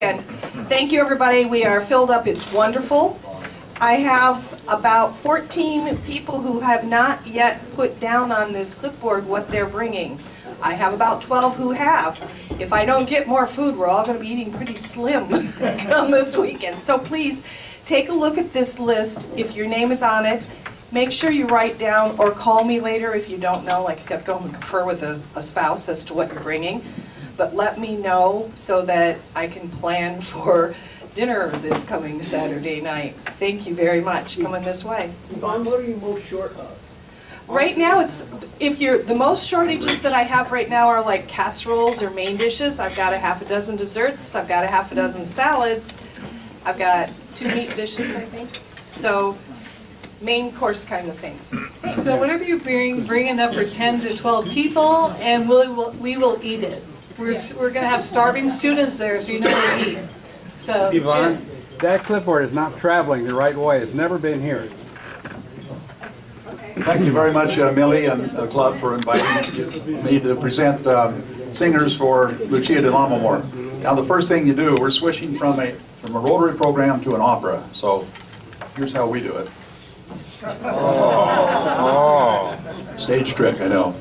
And thank you, everybody. We are filled up. It's wonderful. I have about 14 people who have not yet put down on this clipboard what they're bringing. I have about 12 who have. If I don't get more food, we're all going to be eating pretty slim come this weekend. So please take a look at this list. If your name is on it, make sure you write down or call me later if you don't know. Like, you got to go and confer with a spouse as to what you're bringing. But let me know so that I can plan for dinner this coming Saturday night. Thank you very much. Coming this way. Yvonne, what are you most short of? Right now, the most shortages that I have right now are like casseroles or main dishes. I've got a half a dozen desserts. I've got a half a dozen salads. I've got 2 meat dishes, I think. So main course kind of things. Thanks. So whatever you bring enough for 10 to 12 people, and we will eat it. We're going to have starving students there, so you know where to eat. So, Yvonne, that clipboard is not traveling the right way. It's never been here. Thank you very much, Millie and the club, for inviting me to present singers for Lucia di Lammermoor. Now, the first thing you do, we're switching from a Rotary program to an opera. So here's how we do it. Oh. Stage trick, I know.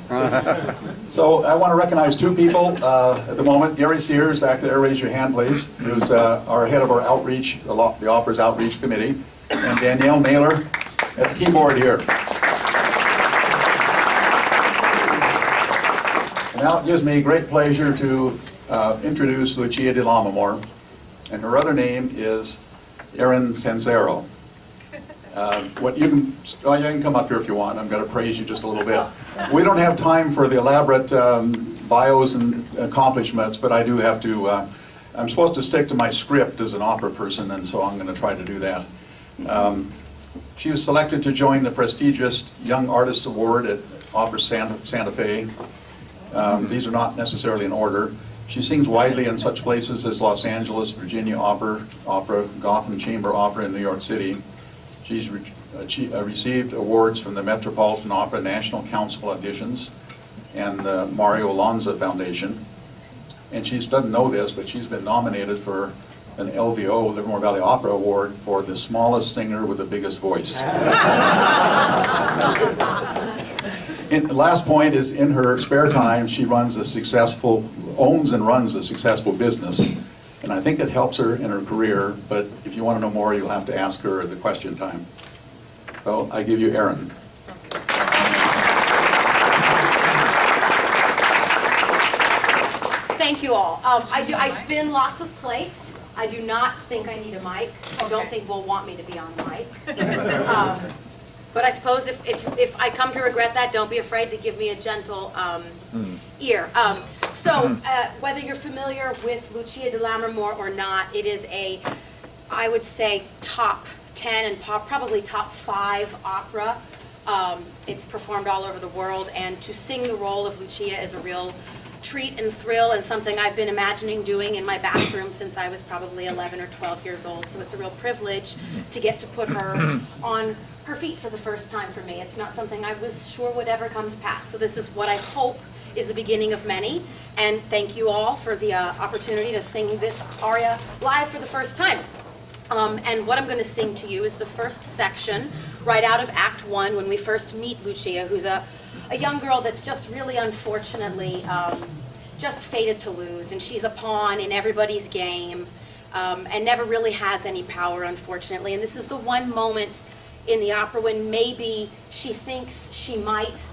So I want to recognize 2 people at the moment. Gary Sears, back there, raise your hand, please, who's our head of our outreach, the opera's outreach committee, and Danielle Naylor at the keyboard here. And now it gives me great pleasure to introduce Lucia di Lammermoor, and her other name is Erin Sensero. You can come up here if you want. I'm going to praise you just a little bit. We don't have time for the elaborate bios and accomplishments, but I do have to. I'm supposed to stick to my script as an opera person, and so I'm going to try to do that. She was selected to join the prestigious Young Artist Award at Opera Santa Fe. These are not necessarily in order. She sings widely in such places as Los Angeles, Virginia Opera, Gotham Chamber Opera in New York City. She's received awards from the Metropolitan Opera National Council Auditions and the Mario Lanza Foundation. And she doesn't know this, but she's been nominated for an LVO, Livermore Valley Opera Award, for the smallest singer with the biggest voice. And the last point is, in her spare time, she owns and runs a successful business. And I think it helps her in her career, but if you want to know more, you'll have to ask her at the question time. So I give you Erin. Thank you all. I spin lots of plates. I do not think I need a mic. I don't think we'll want me to be on the mic. But I suppose if I come to regret that, don't be afraid to give me a gentle ear. So whether you're familiar with Lucia di Lammermoor or not, it is I would say, top 10 and probably top 5 opera. It's performed all over the world, and to sing the role of Lucia is a real treat and thrill, and something I've been imagining doing in my bathroom since I was probably 11 or 12 years old. So it's a real privilege to get to put her on her feet for the first time for me. It's not something I was sure would ever come to pass. So this is what I hope is the beginning of many. And thank you all for the opportunity to sing this aria live for the first time. And what I'm going to sing to you is the first section right out of Act 1 when we first meet Lucia, who's a young girl that's just really unfortunately just fated to lose. And she's a pawn in everybody's game and never really has any power, unfortunately. And this is the one moment in the opera when maybe she thinks she might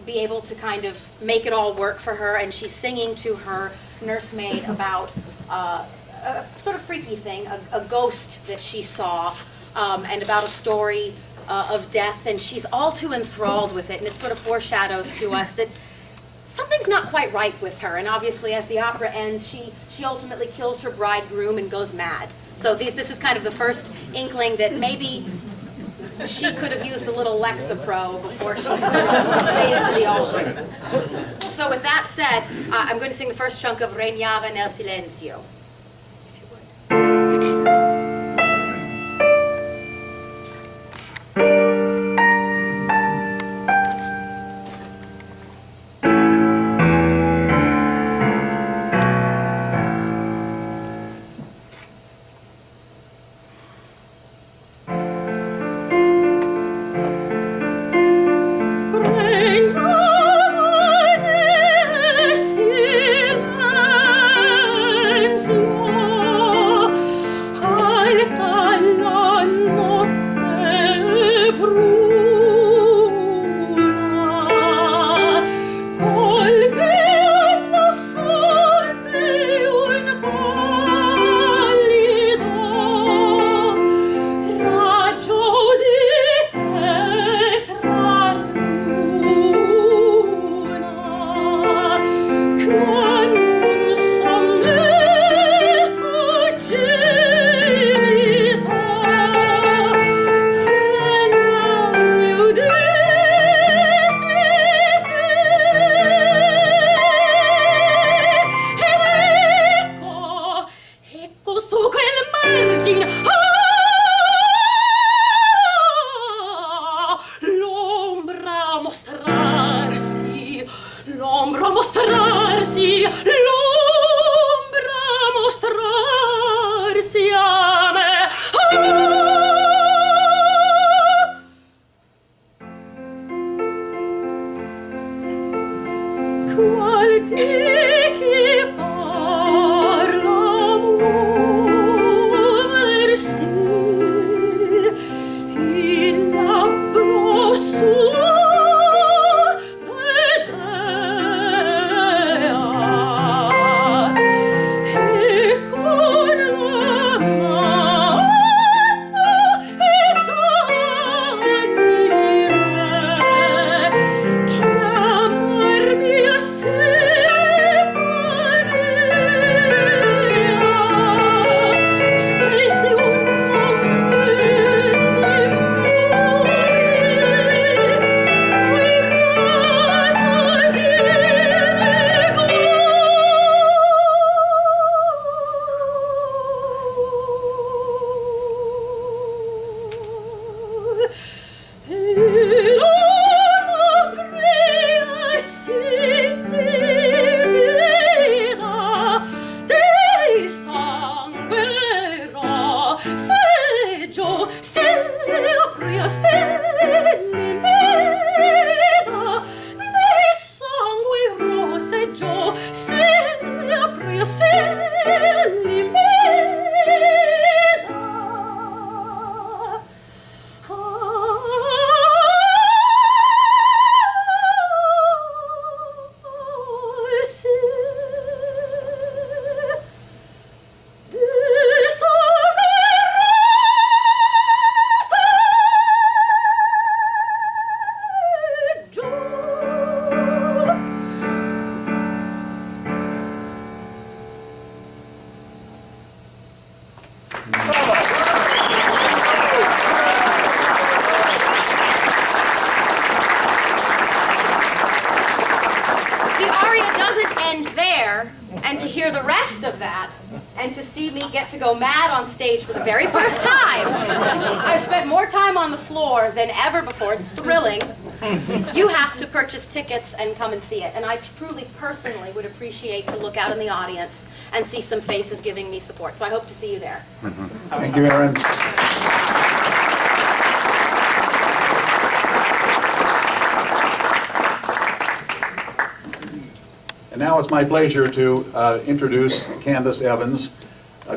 be able to kind of make it all work for her, and she's singing to her nursemaid about a sort of freaky thing, a ghost that she saw, and about a story of death, and she's all too enthralled with it, and it sort of foreshadows to us that something's not quite right with her. And obviously, as the opera ends, she ultimately kills her bridegroom and goes mad. So this is kind of the first inkling that maybe she could have used a little Lexapro before she made it to the altar. So with that said, I'm going to sing the first chunk of Regnava nel silenzio. The aria doesn't end there, and to hear the rest of that, and to see me get to go mad on stage for the very first time, I've spent more time on the floor than ever before. It's thrilling. You have to purchase tickets and come and see it. And I truly, personally would appreciate to look out in the audience and see some faces giving me support. So I hope to see you there. Thank you, Erin. And now it's my pleasure to introduce Candace Evans.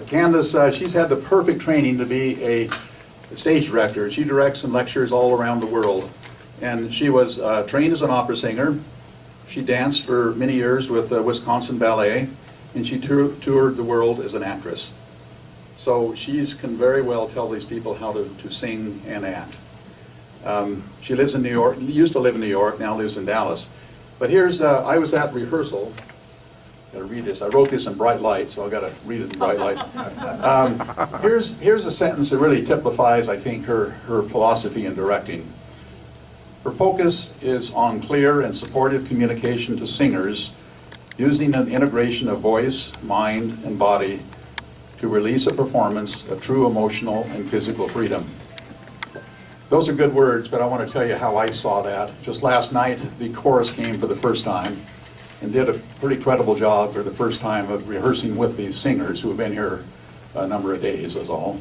Candace, she's had the perfect training to be a stage director. She directs and lectures all around the world. And she was trained as an opera singer. She danced for many years with Wisconsin Ballet, and she toured the world as an actress. So she can very well tell these people how to sing and act. She lives in New York, used to live in New York, now lives in Dallas. But here's, I was at rehearsal. Gotta read this. I wrote this in bright light, so I gotta read it in bright light. Here's a sentence that really typifies, I think, her philosophy in directing. Her focus is on clear and supportive communication to singers, using an integration of voice, mind, and body to release a performance of true emotional and physical freedom. Those are good words, but I want to tell you how I saw that. Just last night, the chorus came for the first time and did a pretty credible job for the first time of rehearsing with these singers who have been here a number of days, is all.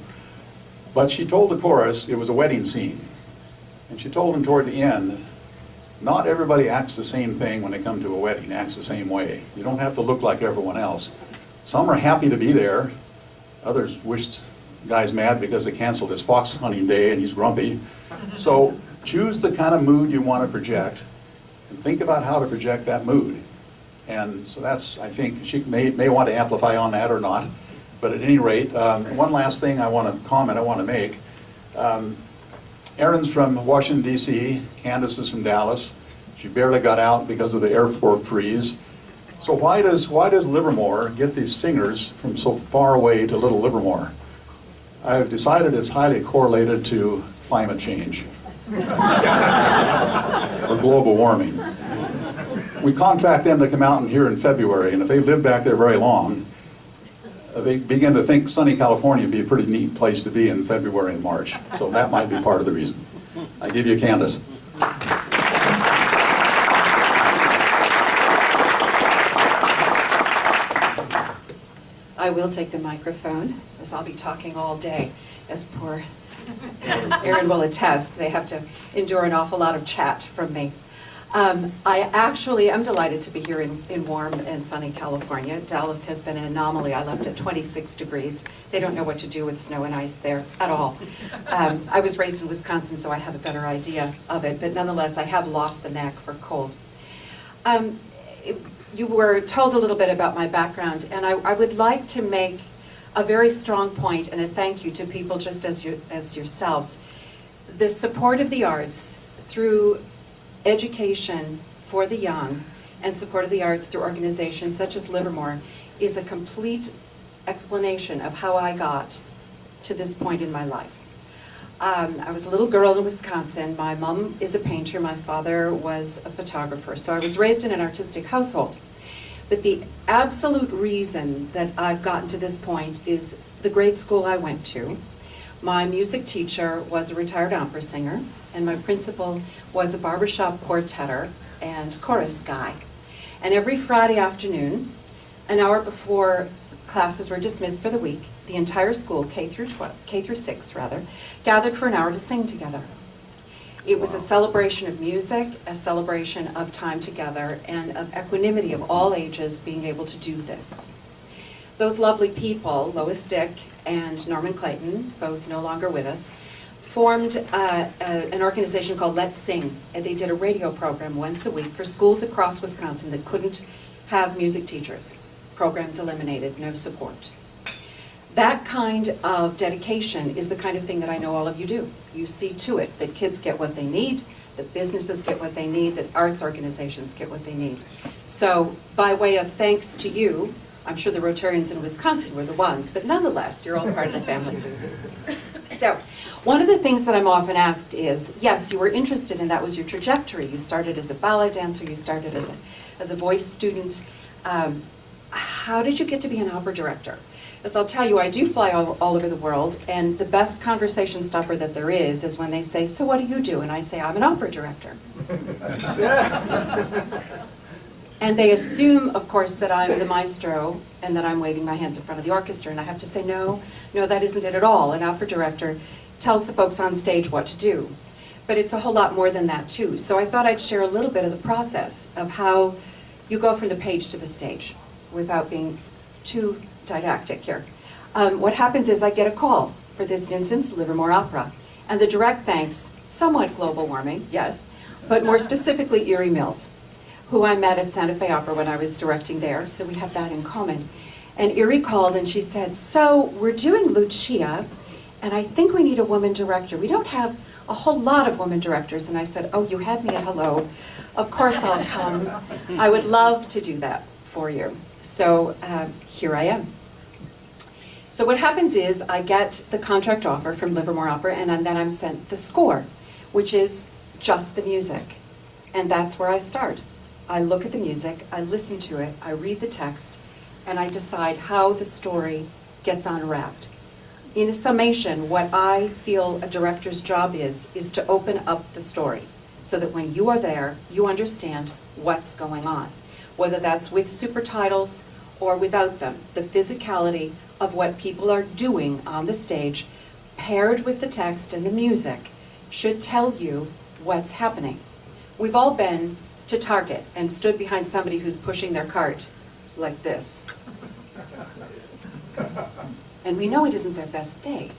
But she told the chorus it was a wedding scene. And she told them toward the end, not everybody acts the same thing when they come to a wedding, acts the same way. You don't have to look like everyone else. Some are happy to be there. Others wish the guy's mad because they canceled his fox hunting day and he's grumpy. So choose the kind of mood you want to project and think about how to project that mood. And so that's, I think, she may want to amplify on that or not. But at any rate, one last thing I want to make. Erin's from Washington, D.C., Candace is from Dallas. She barely got out because of the airport freeze. So why does Livermore get these singers from so far away to Little Livermore? I've decided it's highly correlated to climate change or global warming. We contract them to come out here in February, and if they live back there very long, they begin to think sunny California would be a pretty neat place to be in February and March. So that might be part of the reason. I give you Candace. I will take the microphone, as I'll be talking all day, as poor Erin will attest. They have to endure an awful lot of chat from me. I actually am delighted to be here in warm and sunny California. Dallas has been an anomaly. I left at 26 degrees. They don't know what to do with snow and ice there at all. I was raised in Wisconsin, so I have a better idea of it, but nonetheless, I have lost the knack for cold. You were told a little bit about my background, and I would like to make a very strong point and a thank you to people just as yourselves. The support of the arts through education for the young and support of the arts through organizations such as Livermore is a complete explanation of how I got to this point in my life. I was a little girl in Wisconsin. My mom is a painter. My father was a photographer. So I was raised in an artistic household. But the absolute reason that I've gotten to this point is the grade school I went to. My music teacher was a retired opera singer, and my principal was a barbershop quartetter and chorus guy. And every Friday afternoon, an hour before classes were dismissed for the week, the entire school, K through 6 rather, gathered for an hour to sing together. It was a celebration of music, a celebration of time together, and of equanimity of all ages being able to do this. Those lovely people, Lois Dick and Norman Clayton, both no longer with us, formed an organization called Let's Sing, and they did a radio program once a week for schools across Wisconsin that couldn't have music teachers. Programs eliminated, no support. That kind of dedication is the kind of thing that I know all of you do. You see to it that kids get what they need, that businesses get what they need, that arts organizations get what they need. So by way of thanks to you, I'm sure the Rotarians in Wisconsin were the ones, but nonetheless, you're all part of the family. So, one of the things that I'm often asked is, yes, you were interested and that was your trajectory. You started as a ballet dancer, you started as a voice student. How did you get to be an opera director? As I'll tell you, I do fly all over the world, and the best conversation stopper that there is when they say, so what do you do? And I say, I'm an opera director. And they assume, of course, that I'm the maestro and that I'm waving my hands in front of the orchestra. And I have to say, no, that isn't it at all. An opera director tells the folks on stage what to do. But it's a whole lot more than that, too. So I thought I'd share a little bit of the process of how you go from the page to the stage without being too didactic here. What happens is I get a call, for this instance, Livermore Opera. And the direct thanks, somewhat global warming, yes, but more specifically Erie Mills, who I met at Santa Fe Opera when I was directing there, so we have that in common. And Erie called and she said, so we're doing Lucia, and I think we need a woman director. We don't have a whole lot of women directors. And I said, oh, you had me at hello. Of course I'll come. I would love to do that for you. So here I am. So what happens is I get the contract offer from Livermore Opera, and then I'm sent the score, which is just the music. And that's where I start. I look at the music, I listen to it, I read the text, and I decide how the story gets unwrapped. In a summation, what I feel a director's job is to open up the story so that when you are there, you understand what's going on. Whether that's with super titles or without them, the physicality of what people are doing on the stage, paired with the text and the music, should tell you what's happening. We've all been to Target and stood behind somebody who's pushing their cart like this. And we know it isn't their best day.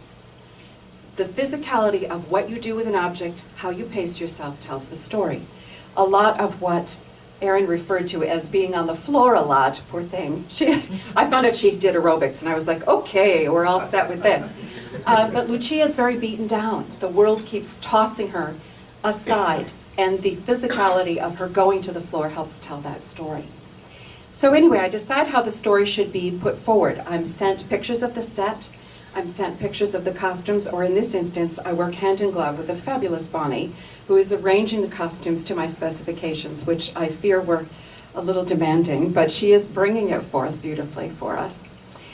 The physicality of what you do with an object, how you pace yourself, tells the story. A lot of what Erin referred to as being on the floor a lot, poor thing. I found out she did aerobics, and I was like, okay, we're all set with this. But Lucia is very beaten down. The world keeps tossing her aside, and the physicality of her going to the floor helps tell that story. So anyway, I decide how the story should be put forward. I'm sent pictures of the set, I'm sent pictures of the costumes, or in this instance, I work hand in glove with the fabulous Bonnie, who is arranging the costumes to my specifications, which I fear were a little demanding, but she is bringing it forth beautifully for us.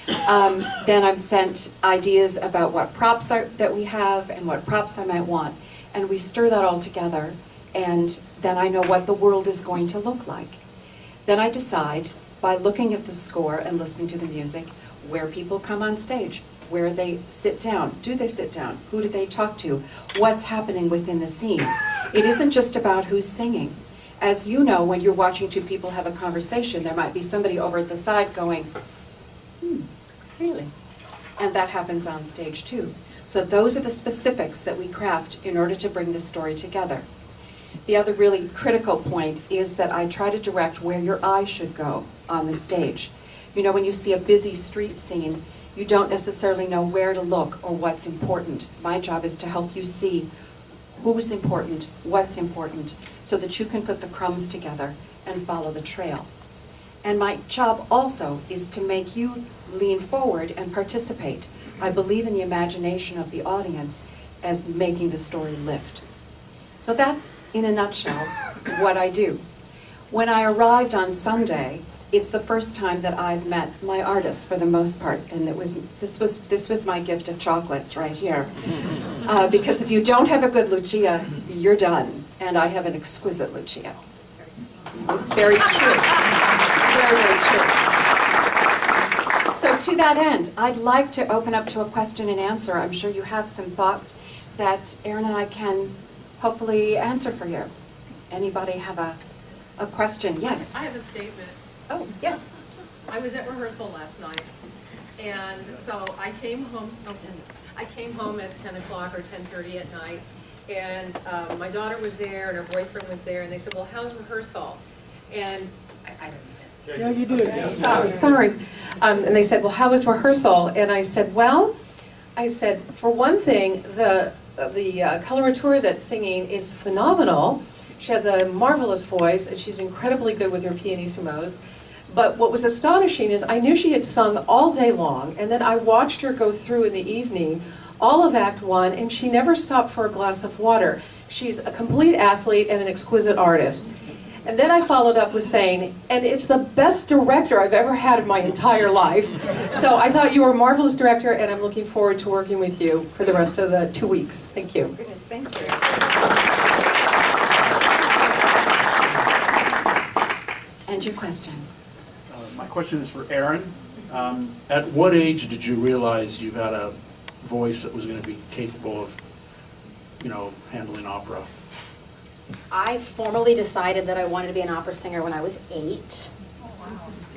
Then I'm sent ideas about what props that we have and what props I might want, and we stir that all together, and then I know what the world is going to look like. Then I decide, by looking at the score and listening to the music, where people come on stage, where they sit down. Do they sit down? Who do they talk to? What's happening within the scene? It isn't just about who's singing. As you know, when you're watching two people have a conversation, there might be somebody over at the side going, really? And that happens on stage too. So those are the specifics that we craft in order to bring the story together. The other really critical point is that I try to direct where your eye should go on the stage. You know, when you see a busy street scene, you don't necessarily know where to look or what's important. My job is to help you see who's important, what's important, so that you can put the crumbs together and follow the trail. And my job also is to make you lean forward and participate. I believe in the imagination of the audience as making the story lift. So that's, in a nutshell, what I do. When I arrived on Sunday, it's the first time that I've met my artists for the most part, and this was my gift of chocolates right here. Because if you don't have a good Lucia, you're done. And I have an exquisite Lucia. It's very true. It's very, very true. So to that end, I'd like to open up to a question and answer. I'm sure you have some thoughts that Erin and I can hopefully answer for you. Anybody have a question? Yes? I have a statement. Oh, yes. I was at rehearsal last night, and so I came home at 10 o'clock or 10:30 at night, and my daughter was there and her boyfriend was there, and they said, well, how's rehearsal? And I don't know. Yeah, you did. Oh, sorry. And they said, well, how was rehearsal? And I said, well, for one thing, the coloratura that's singing is phenomenal. She has a marvelous voice, and she's incredibly good with her pianissimos. But what was astonishing is I knew she had sung all day long, and then I watched her go through in the evening all of Act One, and she never stopped for a glass of water. She's a complete athlete and an exquisite artist. And then I followed up with saying, and it's the best director I've ever had in my entire life. So I thought you were a marvelous director, and I'm looking forward to working with you for the rest of the 2 weeks. Thank you. Goodness, thank you. And your question? My question is for Erin. At what age did you realize you had a voice that was going to be capable of, handling opera? I formally decided that I wanted to be an opera singer when I was 8.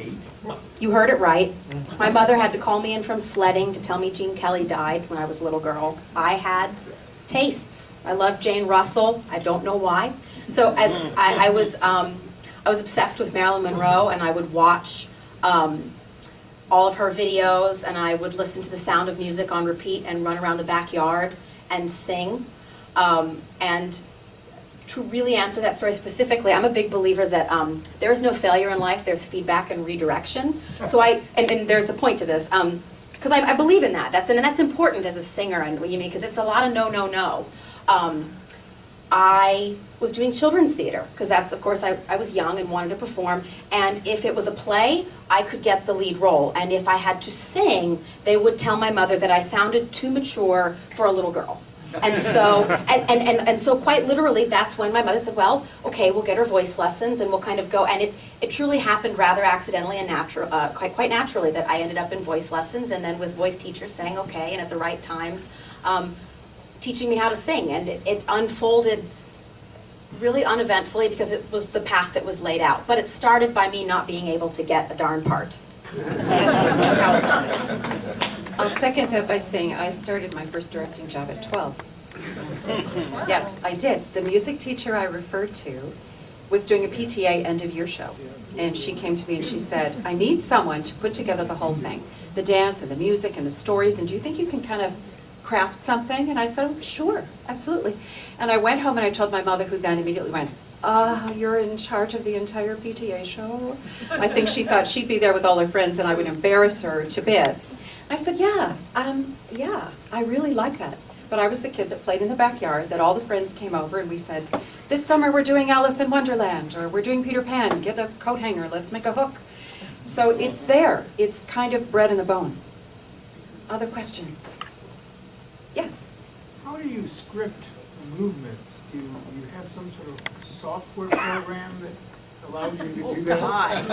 8? You heard it right. My mother had to call me in from sledding to tell me Gene Kelly died when I was a little girl. I had tastes. I loved Jane Russell. I don't know why. So as I was obsessed with Marilyn Monroe, and I would watch all of her videos, and I would listen to The Sound of Music on repeat and run around the backyard and sing. And to really answer that story specifically, I'm a big believer that there is no failure in life, there's feedback and redirection. So and there's the point to this, because I believe in that. That's important as a singer, and what you mean, because it's a lot of no, no, no. I was doing children's theater, because that's, of course, I was young and wanted to perform, and if it was a play, I could get the lead role, and if I had to sing, they would tell my mother that I sounded too mature for a little girl. And so, and so quite literally, that's when my mother said, well, okay, we'll get her voice lessons, and we'll kind of go, and it truly happened rather accidentally and quite naturally that I ended up in voice lessons, and then with voice teachers saying okay, and at the right times, teaching me how to sing, and it unfolded really uneventfully because it was the path that was laid out. But it started by me not being able to get a darn part. That's how it started. I'll second that by saying I started my first directing job at 12. Yes, I did. The music teacher I referred to was doing a PTA end-of-year show. And she came to me and she said, I need someone to put together the whole thing. The dance and the music and the stories, and do you think you can kind of craft something? And I said, oh, sure, absolutely. And I went home and I told my mother, who then immediately went, you're in charge of the entire PTA show? I think she thought she'd be there with all her friends and I would embarrass her to bits. I said, yeah, I really like that. But I was the kid that played in the backyard, that all the friends came over and we said, this summer we're doing Alice in Wonderland, or we're doing Peter Pan, get a coat hanger, let's make a hook. So it's there, it's kind of bred in the bone. Other questions? Yes? How do you script movements? Do you have some sort of software program that allows you to do that?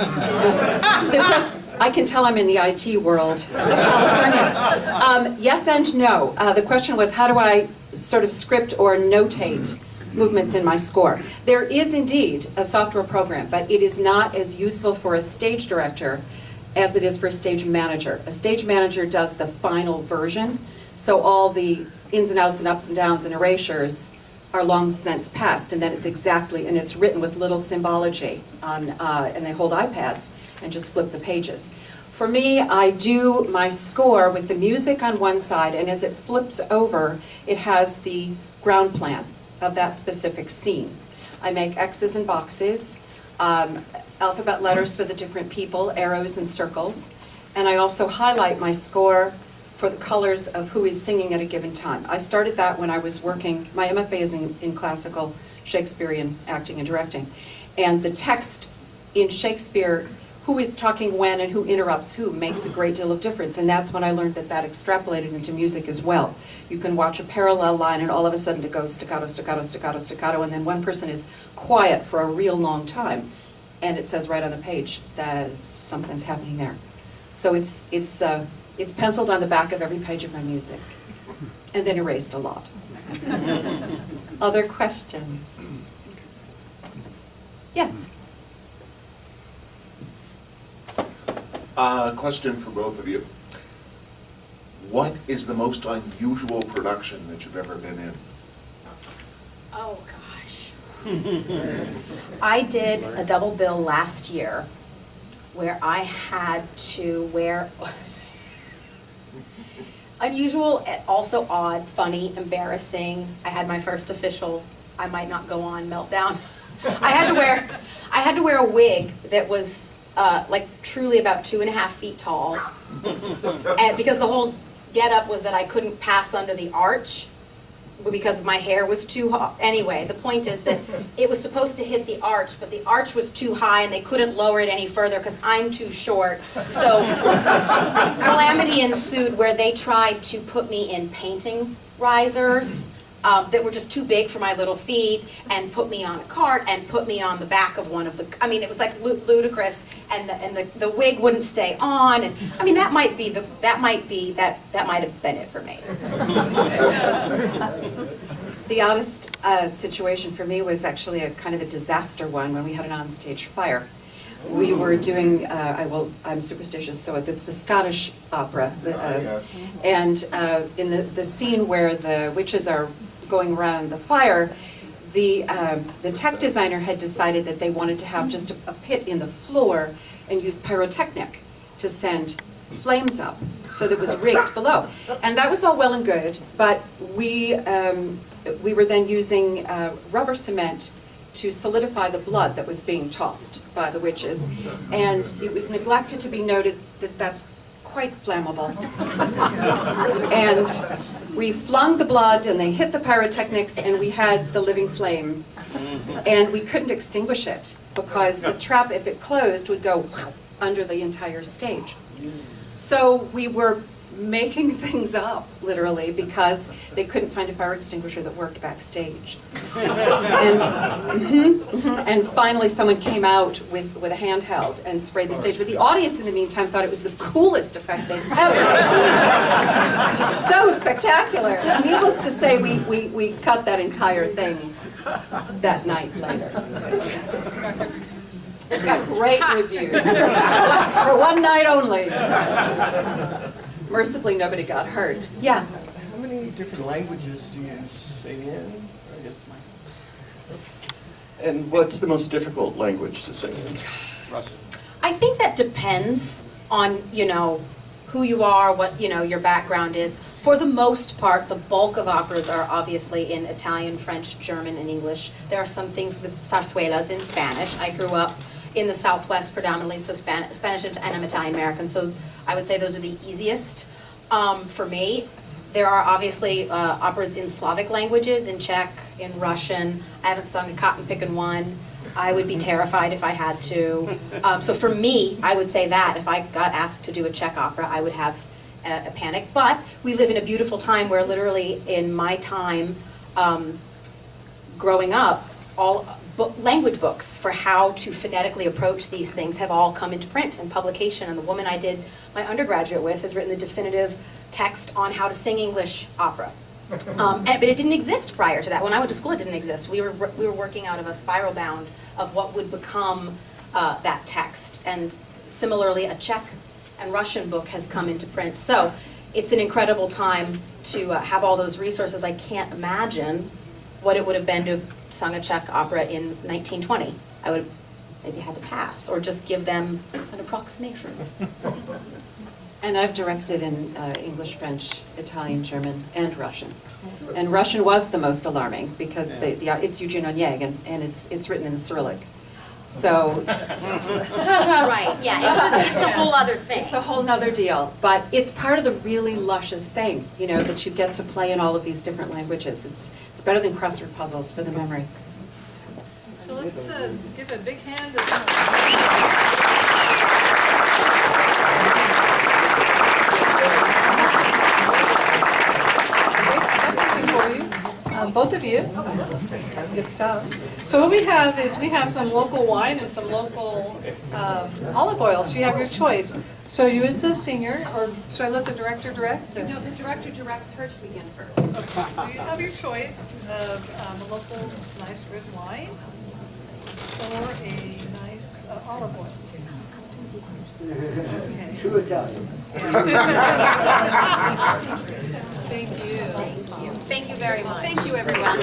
I can tell I'm in the IT world of California. Yes and no. The question was, how do I sort of script or notate movements in my score? There is indeed a software program, but it is not as useful for a stage director as it is for a stage manager. A stage manager does the final version, so all the ins and outs and ups and downs and erasures are long since past, and then it's exactly, and it's written with little symbology on, and they hold iPads and just flip the pages. For me, I do my score with the music on one side, and as it flips over, it has the ground plan of that specific scene. I make X's and boxes, alphabet letters for the different people, arrows and circles, and I also highlight my score for the colors of who is singing at a given time. I started that when I was working, my MFA is in classical Shakespearean acting and directing. And the text in Shakespeare, who is talking when and who interrupts who, makes a great deal of difference. And that's when I learned that that extrapolated into music as well. You can watch a parallel line and all of a sudden it goes staccato, staccato, staccato, staccato, and then one person is quiet for a real long time. And it says right on the page that something's happening there. So it's penciled on the back of every page of my music, and then erased a lot. Other questions? Yes? Question for both of you. What is the most unusual production that you've ever been in? Oh, gosh. I did a double bill last year where I had to wear unusual, also odd, funny, embarrassing. I had my first official, I might not go on, meltdown. I had to wear a wig that was like truly about 2.5 feet tall. And because the whole getup was that I couldn't pass under the arch because my hair was too high. Anyway, the point is that it was supposed to hit the arch, but the arch was too high and they couldn't lower it any further because I'm too short. So calamity ensued where they tried to put me in painting risers that were just too big for my little feet, and put me on a cart and put me on the back of one of the, I mean, it was like ludicrous, and the wig wouldn't stay on, and I mean, that might have been it for me. The oddest situation for me was actually a kind of a disaster one when we had an onstage fire. We were doing, I'm superstitious, so it's the Scottish opera. And in the scene where the witches are going around the fire, the tech designer had decided that they wanted to have just a pit in the floor and use pyrotechnic to send flames up, so that it was rigged below. And that was all well and good, but we were then using rubber cement to solidify the blood that was being tossed by the witches. And it was neglected to be noted that that's quite flammable. And we flung the blood and they hit the pyrotechnics and we had the living flame. And we couldn't extinguish it because the trap, if it closed, would go under the entire stage. So we were making things up, literally, because they couldn't find a fire extinguisher that worked backstage. And finally someone came out with a handheld and sprayed the stage. But the audience in the meantime thought it was the coolest effect they've ever seen. It's just so spectacular. Needless to say, we cut that entire thing that night later. It got great reviews for one night only. Mercifully, nobody got hurt. Yeah. How many different languages do you sing in? I guess. And what's the most difficult language to sing in? Russian. I think that depends on, who you are, what, your background is. For the most part, the bulk of operas are obviously in Italian, French, German, and English. There are some things, the zarzuelas in Spanish. I grew up in the Southwest predominantly, so Spanish and I'm Italian American, so I would say those are the easiest for me. There are obviously operas in Slavic languages, in Czech, in Russian. I haven't sung a cotton pickin' one. I would be terrified if I had to. So for me, I would say that if I got asked to do a Czech opera, I would have a panic. But we live in a beautiful time where literally in my time growing up, all language books for how to phonetically approach these things have all come into print and publication. And the woman I did my undergraduate with has written the definitive text on how to sing English opera. But it didn't exist prior to that. When I went to school, it didn't exist. We were working out of a spiral bound of what would become that text. And similarly, a Czech and Russian book has come into print. So it's an incredible time to have all those resources. I can't imagine what it would have been to have sung a Czech opera in 1920. I would have maybe had to pass or just give them an approximation. And I've directed in English, French, Italian, German, and Russian. And Russian was the most alarming because it's Eugene Oneg and it's written in the Cyrillic. So Right, yeah, it's a whole other thing. it's a whole nother deal. But it's part of the really luscious thing, that you get to play in all of these different languages. It's better than crossword puzzles for the memory. So let's give a big hand to both of you. Good stuff. So what we have is we have some local wine and some local olive oil. So you have your choice. So you as the singer, or should I let the director direct? No, the director directs her to begin first. Okay, so you have your choice of a local nice red wine or a nice olive oil. Okay. True Italian. Thank you. Thank you very much. Thank you, everyone.